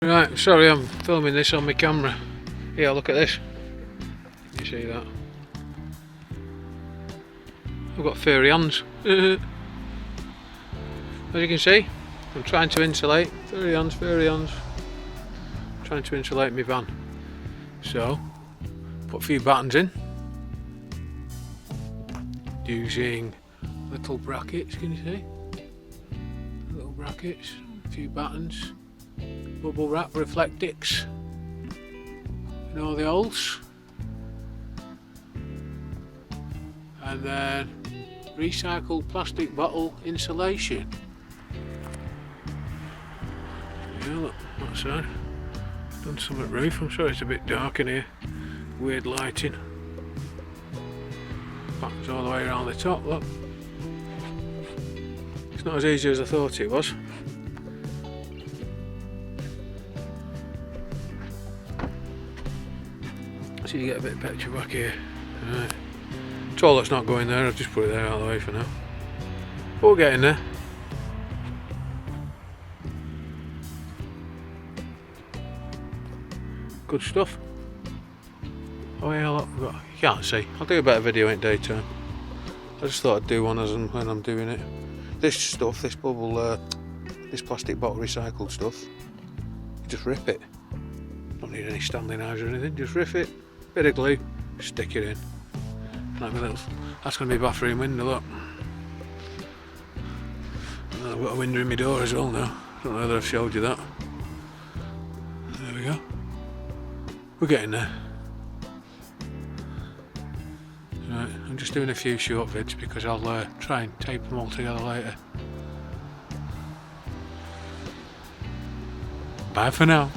Right, sorry, I'm filming this on my camera. Here, look at this. Can you see that? I've got furry hands. As you can see, I'm trying to insulate. Furry hands, furry hands. Trying to insulate my van. So, put a few buttons in. Using little brackets, can you see? Little brackets, a few buttons. Bubble wrap Reflectix in all the holes, and then recycled plastic bottle insulation. Yeah, look, that's that. Done some at roof. I'm sorry it's a bit dark in here. Weird lighting. Buttons all the way around the top. Look, it's not as easy as I thought it was. So you get a bit of picture back here. Right. Toilet's not going there, I've just put it there out of the way for now. But we're getting there. Good stuff. Oh yeah, look, you can't see. I'll do a better video in daytime. I just thought I'd do one as when I'm doing it. This stuff, this bubble, this plastic bottle recycled stuff, you just rip it. Don't need any Stanley knives or anything, just rip it. Bit of glue, stick it in. Like my little, that's going to be bathroom window, look. And I've got a window in my door as well now. Don't know whether I've showed you that. There we go. We're getting there. Right, I'm just doing a few short vids because I'll try and tape them all together later. Bye for now.